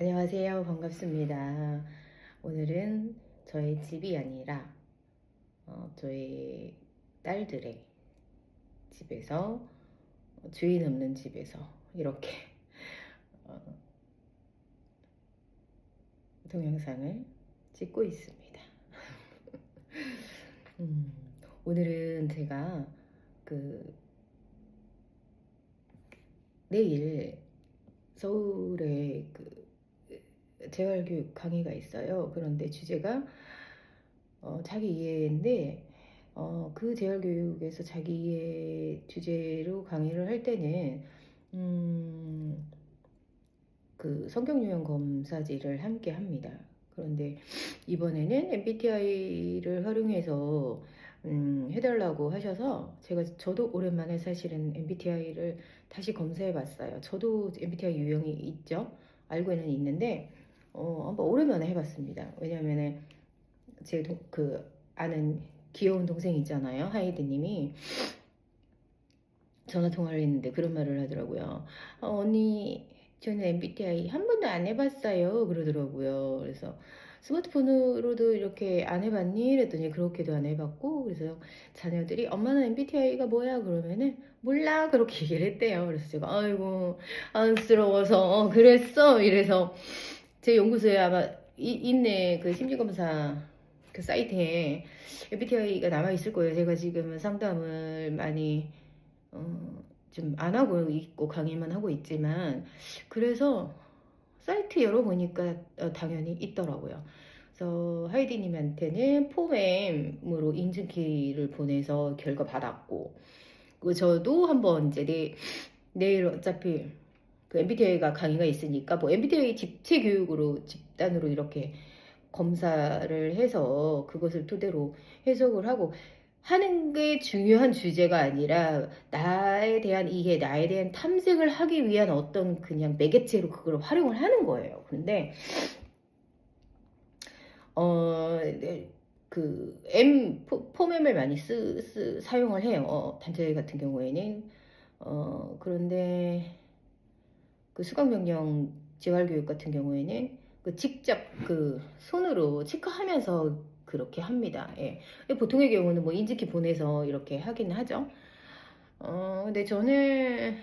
안녕하세요. 반갑습니다. 오늘은 저희 집이 아니라 저희 딸들의 집에서 주인 없는 집에서 이렇게 어, 동영상을 찍고 있습니다. 음, 오늘은 제가 그 내일 서울에 재활교육 강의가 있어요. 그런데 주제가 자기 이해인데 그 재활교육에서 자기 이해 주제로 강의를 할 때는 음, 그 성격 유형 검사지를 함께 합니다. 그런데 이번에는 MBTI를 활용해서 해달라고 하셔서 저도 오랜만에 사실은 MBTI를 다시 검사해 봤어요. 저도 MBTI 유형이 있죠. 알고는 있는데 한번 오랜만에 해봤습니다. 왜냐면은 그 아는 귀여운 동생 있잖아요. 하이드님이 전화 통화를 했는데 그런 말을 하더라고요. 언니, 저는 MBTI 한 번도 안 해봤어요. 그러더라고요. 그래서 스마트폰으로도 이렇게 안 해봤니? 그랬더니 그렇게도 안 해봤고, 그래서 자녀들이 엄마는 MBTI가 뭐야? 그러면은 몰라. 그렇게 얘기를 했대요. 그래서 제가 아이고 안쓰러워서 그랬어. 이래서 제 연구소에 아마 있네. 그 심리검사 그 사이트에 MBTI가 남아 있을 거예요. 제가 지금 상담을 많이 좀 안 하고 있고 강의만 하고 있지만, 그래서 사이트 열어보니까 당연히 있더라고요. 그래서 하이디님한테는 포엠으로 인증키를 보내서 결과 받았고, 그 저도 한번 이제 내일 어차피 그 MBTI가 강의가 있으니까 뭐 MBTI 집체 교육으로 집단으로 이렇게 검사를 해서 그것을 토대로 해석을 하고 하는 게 중요한 주제가 아니라 나에 대한 이해, 나에 대한 탐색을 하기 위한 어떤 그냥 매개체로 그걸 활용을 하는 거예요. 그런데 네, 그 포mem을 많이 사용을 해요. 단체 같은 경우에는 그런데 그 수강명령 재활교육 같은 경우에는 그 직접 그 손으로 체크하면서 그렇게 합니다. 예. 보통의 경우는 뭐 인증키 보내서 이렇게 하긴 하죠. 근데 저는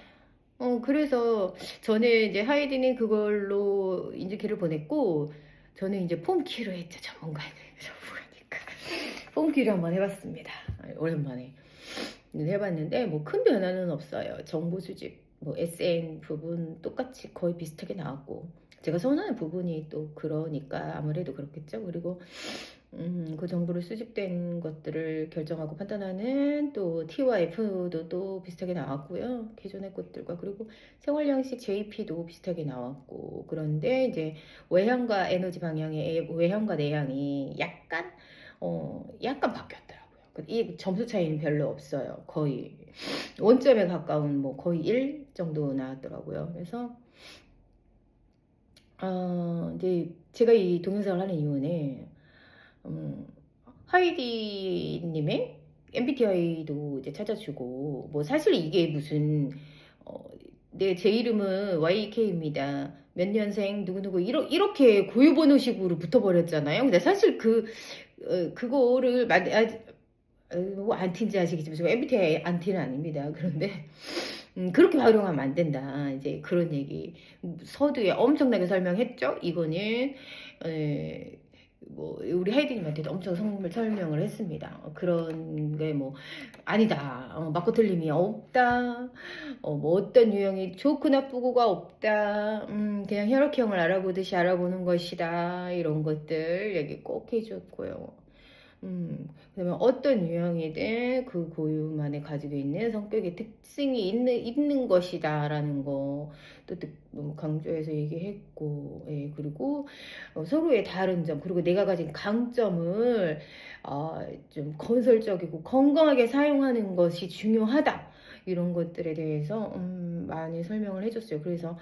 그래서 저는 이제 하이디는 그걸로 인증키를 보냈고, 저는 이제 폼키로 했죠. 전문가니까. 폼키를 한번 해봤습니다. 오랜만에 해봤는데 뭐 큰 변화는 없어요. 정보 수집, 뭐 SN 부분 똑같이 거의 비슷하게 나왔고, 제가 선호하는 부분이 또 그러니까 아무래도 그렇겠죠. 그리고 그 정보를 수집된 것들을 결정하고 판단하는 또 T와 F도 또 비슷하게 나왔고요. 기존의 것들과. 그리고 생활양식 JP도 비슷하게 나왔고, 그런데 이제 외향과 에너지 방향의 외향과 내향이 약간 바뀌었더라고요. 이 점수 차이는 별로 없어요. 거의 원점에 가까운 뭐 거의 1 정도 나왔더라고요. 그래서 이제 제가 이 동영상을 하는 이유는 하이디님의 MBTI도 이제 찾아주고, 뭐 사실 이게 무슨 어, 제 이름은 YK입니다. 몇 년생 누구누구 이렇게 고유번호식으로 붙어버렸잖아요. 근데 사실 그거를 뭐 안티인지 아시겠지만 저 MBTI 안티는 아닙니다. 그런데 그렇게 활용하면 안 된다. 이제 그런 얘기 서두에 엄청나게 설명했죠. 이거는 뭐 우리 하이디님한테도 엄청 설명을 했습니다. 그런 게 뭐 아니다. 맞고 틀림이 없다. 뭐 어떤 유형이 좋고 나쁘고가 없다. 그냥 혈액형을 알아보듯이 알아보는 것이다. 이런 것들 얘기 꼭 해줬고요. 그다음에 어떤 유형이든 그 고유만에 가지고 있는 성격의 특징이 있는 것이다라는 거 또 강조해서 얘기했고, 예, 그리고 서로의 다른 점, 그리고 내가 가진 강점을 좀 건설적이고 건강하게 사용하는 것이 중요하다. 이런 것들에 대해서 많이 설명을 해줬어요. 그래서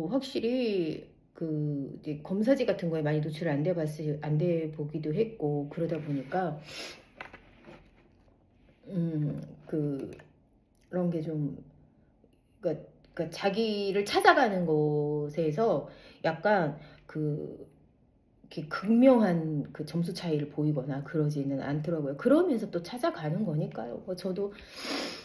확실히 이제 검사지 같은 거에 많이 노출 안 돼 보기도 했고, 그러다 보니까 그런 게 좀, 그러니까 그러니까 자기를 찾아가는 곳에서 약간 이렇게 극명한 그 점수 차이를 보이거나 그러지는 않더라고요. 그러면서 또 찾아가는 거니까요. 저도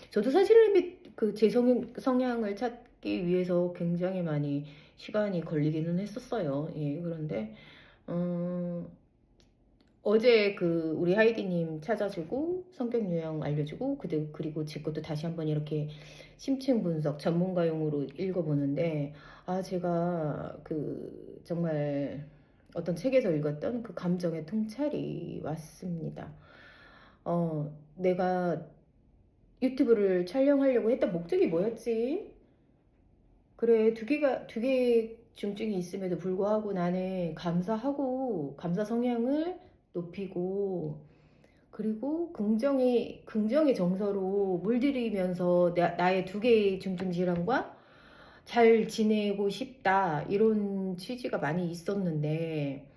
사실은 제 성향을 찾기 위해서 굉장히 많이 시간이 걸리기는 했었어요. 예, 그런데, 어, 어제 우리 하이디님 찾아주고 성격 유형 알려주고 그리고 제 것도 다시 한번 이렇게 심층 분석 전문가용으로 읽어보는데, 제가 정말 어떤 책에서 읽었던 그 감정의 통찰이 왔습니다. 내가 유튜브를 촬영하려고 했던 목적이 뭐였지? 그래, 두 개의 중증이 있음에도 불구하고 나는 감사하고 감사 성향을 높이고, 그리고 긍정의 정서로 물들이면서 나의 두 개의 중증 질환과 잘 지내고 싶다, 이런 취지가 많이 있었는데,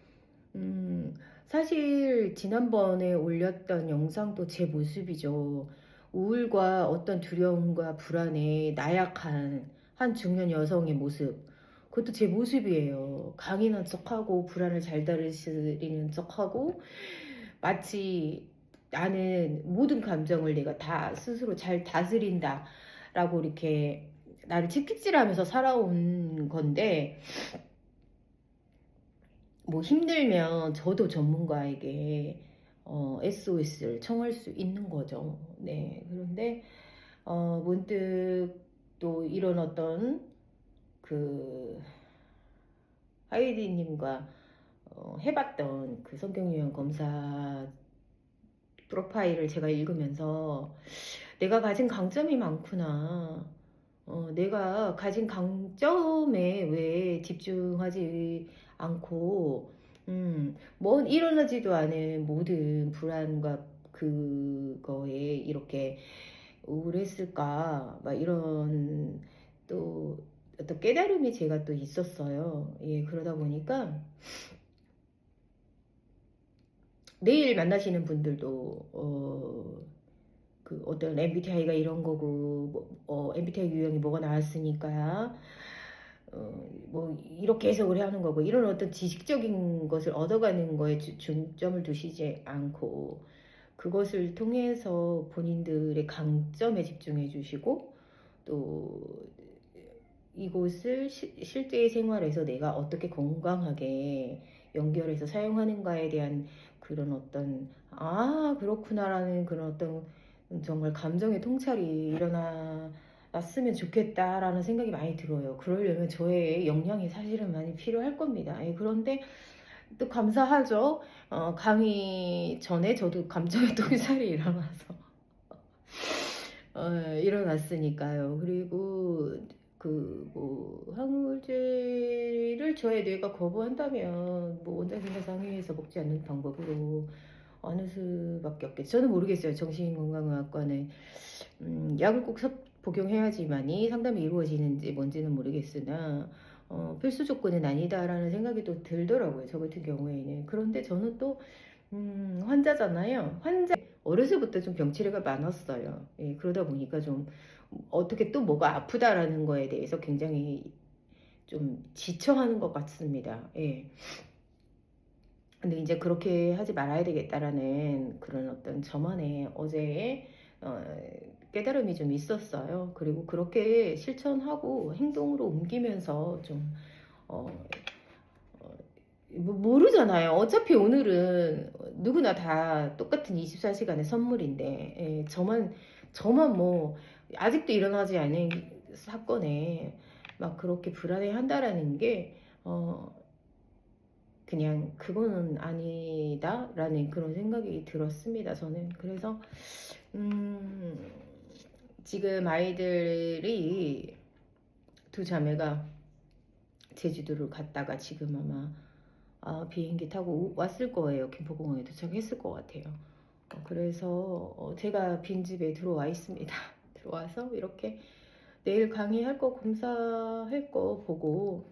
사실 지난번에 올렸던 영상도 제 모습이죠. 우울과 어떤 두려움과 불안에 나약한 한 중년 여성의 모습. 그것도 제 모습이에요. 강인한 척하고 불안을 잘 다스리는 척하고, 마치 나는 모든 감정을 내가 다 스스로 잘 다스린다 라고 이렇게 나를 채찍질하면서 살아온 건데, 뭐 힘들면 저도 전문가에게 SOS를 청할 수 있는 거죠. 네. 그런데 문득 또 이런 어떤 그 하이디님과 해봤던 그 성격 유형 검사 프로파일을 제가 읽으면서 내가 가진 강점이 많구나. 내가 가진 강점에 왜 집중하지 않고, 뭐 일어나지도 않은 모든 불안과 그거에 이렇게 우울했을까, 막 이런 또 어떤 깨달음이 제가 또 있었어요. 예, 그러다 보니까 내일 만나시는 분들도 어떤 MBTI가 이런 거고, MBTI 유형이 뭐가 나왔으니까 뭐 이렇게 해석을 하는 거고, 이런 어떤 지식적인 것을 얻어가는 거에 중점을 두시지 않고, 그것을 통해서 본인들의 강점에 집중해 주시고, 또 이곳을 실제의 생활에서 내가 어떻게 건강하게 연결해서 사용하는가에 대한 그런 어떤, 그렇구나라는 그런 어떤 정말 감정의 통찰이 일어났으면 좋겠다라는 생각이 많이 들어요. 그러려면 저의 역량이 사실은 많이 필요할 겁니다. 예, 그런데 또 감사하죠. 강의 전에 저도 감정의 통찰이 일어났으니까요. 그리고 뭐 항우울제를 저의 뇌가 거부한다면 뭐 원장님과 상의해서 먹지 않는 방법으로 어느 수밖에 없겠죠. 저는 모르겠어요. 정신건강의학과는 약을 꼭 복용해야지만이 상담이 이루어지는지 뭔지는 모르겠으나 필수 조건은 아니다라는 생각이 또 들더라고요. 저 같은 경우에는. 그런데 저는 또 환자잖아요. 어려서부터 좀 병치레가 많았어요. 예, 그러다 보니까 좀 어떻게 또 뭐가 아프다라는 거에 대해서 굉장히 좀 지쳐하는 것 같습니다. 예. 근데 이제 그렇게 하지 말아야 되겠다라는 그런 어떤 저만의 어제의 깨달음이 좀 있었어요. 그리고 그렇게 실천하고 행동으로 옮기면서 좀 어, 모르잖아요. 어차피 오늘은 누구나 다 똑같은 24시간의 선물인데, 예, 저만 뭐, 아직도 일어나지 않은 사건에 막 그렇게 불안해 한다라는 게, 그냥 그거는 아니다라는 그런 생각이 들었습니다. 저는. 그래서, 지금 아이들이 두 자매가 제주도를 갔다가 지금 아마 비행기 타고 왔을 거예요. 김포공항에 도착했을 것 같아요. 그래서 제가 빈집에 들어와 있습니다. 들어와서 이렇게 내일 강의할 거 검사할 거 보고,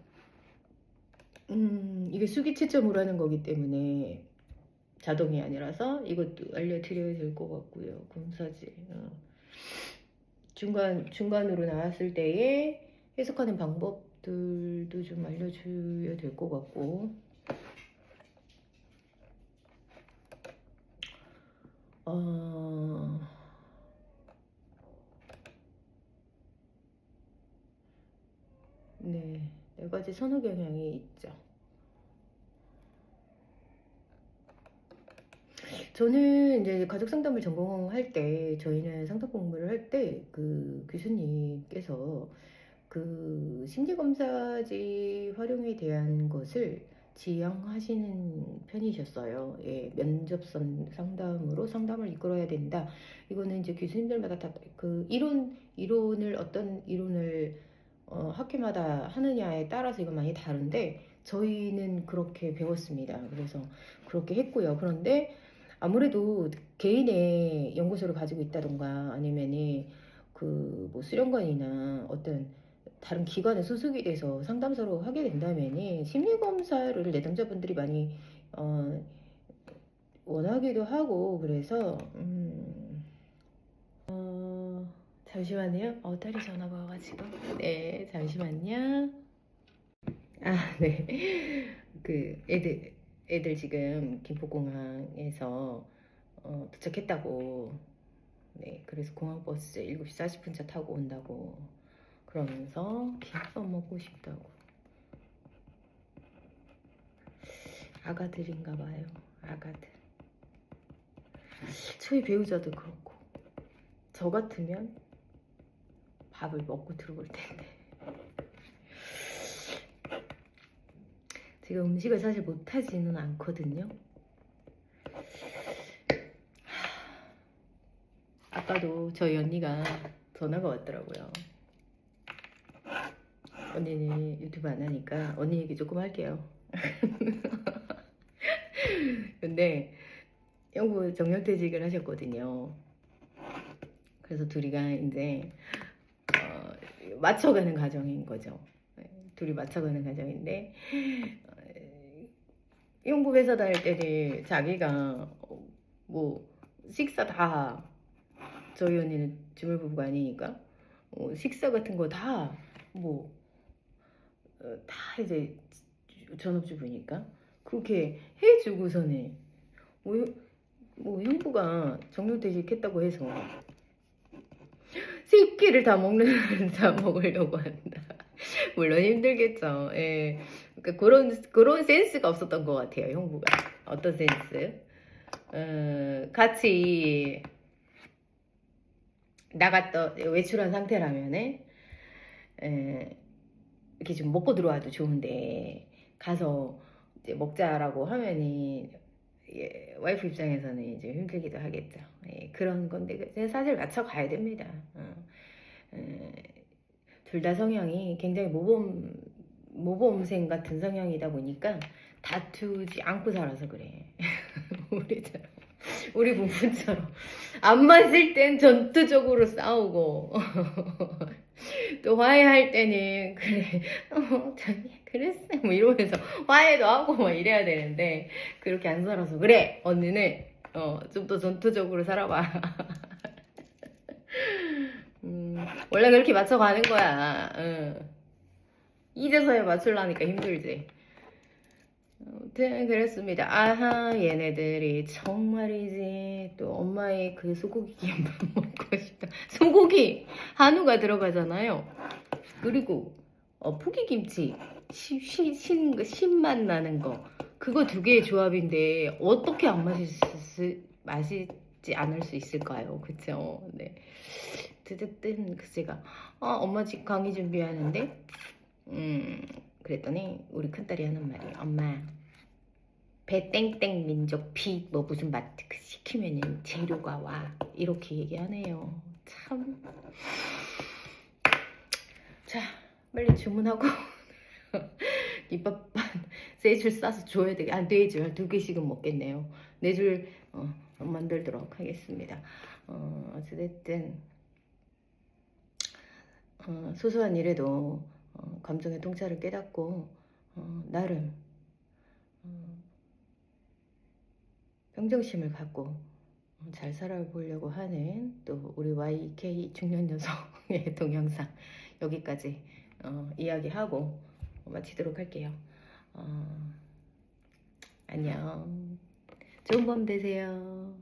이게 수기 채점으로 하는 거기 때문에 자동이 아니라서 이것도 알려드려야 될 것 같고요. 검사지. 중간으로 나왔을 때에 해석하는 방법들도 좀 알려줘야 될 것 같고. 네, 네 가지 선호 경향이 있죠. 저는 이제 가족 상담을 전공할 때, 저희는 상담 공부를 할 때 그 교수님께서 그 심리검사지 활용에 대한 것을 지향하시는 편이셨어요. 예, 면접 상담으로 상담을 이끌어야 된다. 이거는 이제 교수님들마다 다 그 이론을 어떤 이론을 학교마다 하느냐에 따라서 이건 많이 다른데 저희는 그렇게 배웠습니다. 그래서 그렇게 했고요. 그런데 아무래도 개인의 연구소를 가지고 있다던가 아니면은 그 뭐 수련관이나 어떤 다른 기관에 소속이 돼서 상담사로 하게 된다면은 심리 검사를 내담자분들이 많이 어, 원하기도 하고 그래서 잠시만요. 딸이 전화가 와가지고 네 잠시만요. 아 네. 그 애들 지금 김포공항에서 도착했다고. 네, 그래서 공항버스 7시 40분 차 타고 온다고 그러면서 김밥 먹고 싶다고. 아가들인가 봐요. 아가들. 저희 배우자도 그렇고 저 같으면 밥을 먹고 들어올 텐데. 제가 음식을 사실 못하지는 않거든요. 아까도 저희 언니가 전화가 왔더라고요. 언니는 유튜브 안 하니까 언니 얘기 조금 할게요. 근데 영구 정년퇴직을 하셨거든요. 그래서 둘이가 이제 맞춰가는 과정인 거죠. 둘이 맞춰가는 과정인데 영국 회사 다닐 때는 자기가 뭐 식사 다 저희 언니는 주물부부가 아니니까 식사 같은 거 다 뭐 다 이제 전업주부니까 그렇게 해주고서는 뭐 형부가 정년퇴직했다고 해서 세 끼를 다 먹으려고 한다. 물론 힘들겠죠. 예. 그러니까 그런 센스가 없었던 것 같아요, 형부가. 어떤 센스? 같이 나갔다 외출한 상태라면은 이렇게 좀 먹고 들어와도 좋은데 가서 이제 먹자라고 하면은 예, 와이프 입장에서는 이제 힘들기도 하겠죠. 예, 그런 건데 사실 맞춰 가야 됩니다. 둘 다 성향이 굉장히 모범생 같은 성향이다 보니까 다투지 않고 살아서 그래. 우리 부부처럼 안 맞을 땐 전투적으로 싸우고 또 화해할 때는 그래 저기 그랬어 뭐 이러면서 화해도 하고 막 이래야 되는데 그렇게 안 살아서 그래 언니는 좀 더 전투적으로 살아봐. 원래 그렇게 맞춰가는 거야. 이제서야 맞추려니까 힘들지. 아무튼 그랬습니다. 아하 얘네들이 정말이지 또 엄마의 그 소고기 김밥 먹고 싶다. 소고기 한우가 들어가잖아요. 그리고 포기김치 신맛 나는 거 그거 두 개의 조합인데 어떻게 안 맛있지 않을 수 있을까요? 그쵸? 네. 어쨌든 그제가 엄마 집 강의 준비하는데 그랬더니 우리 큰딸이 하는 말이 엄마 배 땡땡 민족 피 뭐 무슨 마트 시키면은 재료가 와 이렇게 얘기하네요. 참. 자 빨리 주문하고 김밥 세 줄 싸서 줘야 되겠. 네 줄, 2개씩은 먹겠네요. 4줄 만들도록 하겠습니다. 어쨌든 소소한 일에도 감정의 통찰을 깨닫고 나름 평정심을 갖고 잘 살아보려고 하는 또 우리 YK 중년 여성의 동영상 여기까지 이야기하고 마치도록 할게요. 안녕. 좋은 밤 되세요.